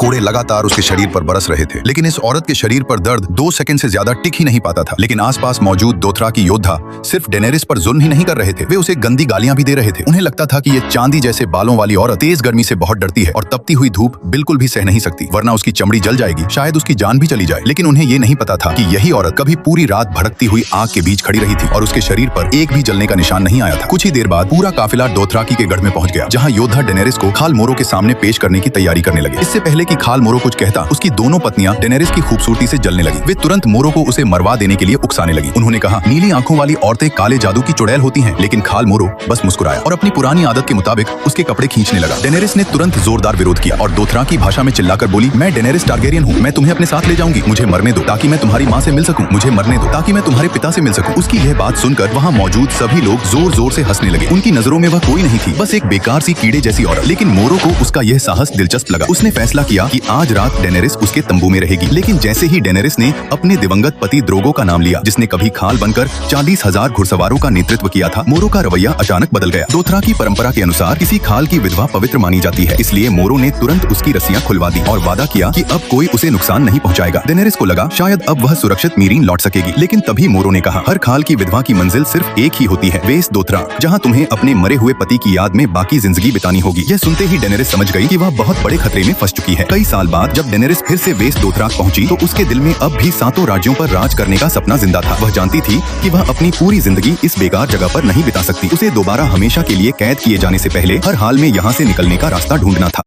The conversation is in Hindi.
कोड़े लगातार उसके शरीर पर बरस रहे थे, लेकिन इस औरत के शरीर पर दर्द 2 सेकंड से ज्यादा टिक ही नहीं पाता था। लेकिन आसपास मौजूद दोथराकी योद्धा सिर्फ डेनेरिस पर जुल्म ही नहीं कर रहे थे, वे उसे गंदी गालियां भी दे रहे थे। उन्हें लगता था कि ये चांदी जैसे बालों वाली औरत तेज गर्मी से बहुत डरती है और तपती हुई धूप बिल्कुल भी सह नहीं सकती, वरना उसकी चमड़ी जल जाएगी, शायद उसकी जान भी चली जाए। लेकिन उन्हें ये नहीं पता था कि यही औरत कभी पूरी रात भड़कती हुई आग के बीच खड़ी रही थी और उसके शरीर पर एक भी जलने का निशान नहीं आया था। कुछ ही देर बाद पूरा काफिला दोथराकी के गढ़ में पहुंच गया, जहां योद्धा डेनेरिस को खाल मोरो के सामने पेश करने की तैयारी करने लगे। इससे पहले कि खाल मोरो कुछ कहता, उसकी दोनों पत्नियां डेनेरिस की खूबसूरती से जलने लगी। वे तुरंत मोरो को उसे मरवा देने के लिए उकसाने लगी। उन्होंने कहा, नीली आंखों वाली औरतें काले जादू की चुड़ैल होती हैं। लेकिन खाल मोरो बस मुस्कुराया और अपनी पुरानी आदत के मुताबिक उसके कपड़े खींचने लगा। डेनेरिस ने तुरंत जोरदार विरोध किया और दोथराकी भाषा में चिल्लाकर बोली, मैं डेनेरिस टारगेरियन हूँ, मैं तुम्हें अपने साथ ले जाऊंगी, मुझे मरने दो ताकि मैं तुम्हारी माँ से मिल सकूं, मुझे मरने दो ताकि मैं तुम्हारे पिता से मिल सकूं। उसकी यह बात सुनकर वहाँ मौजूद सभी लोग जोर जोर से हंसने लगे। उनकी नजरों में वह कोई नहीं थी, बस एक बेकार सी कीड़े जैसी औरत। लेकिन मोरो को उसका यह साहस दिलचस्प लगा। उसने फैसला किया कि आज रात डेनेरिस उसके तंबू में रहेगी। लेकिन जैसे ही डेनेरिस ने अपने दिवंगत पति द्रोगो का नाम लिया, जिसने कभी खाल बनकर 40,000 घुड़सवारों का नेतृत्व किया था, मोरो का रवैया अचानक बदल गया। दोथराकी परंपरा के अनुसार किसी खाल की विधवा पवित्र मानी जाती है, इसलिए मोरो ने तुरंत उसकी रस्सियां खुलवा दी और वादा किया कि अब कोई उसे नुकसान नहीं पहुंचाएगा। डेनेरिस को लगा शायद अब वह सुरक्षित मीरीन लौट सकेगी, लेकिन तभी मोरो ने कहा, हर खाल की विधवा की मंजिल सिर्फ एक ही होती है, वेस दोथरा, जहाँ तुम्हें अपने मरे हुए पति की याद में बाकी जिंदगी बितानी होगी। यह सुनते ही डेनेरिस समझ गई कि वह बहुत बड़े खतरे में फंस चुकी है। कई साल बाद जब डेनेरिस फिर से वेस दोथराक पहुंची तो उसके दिल में अब भी 7 राज्यों पर राज करने का सपना जिंदा था। वह जानती थी कि वह अपनी पूरी जिंदगी इस बेकार जगह पर नहीं बिता सकती। उसे दोबारा हमेशा के लिए कैद किए जाने से पहले हर हाल में यहाँ से निकलने का रास्ता ढूंढना था।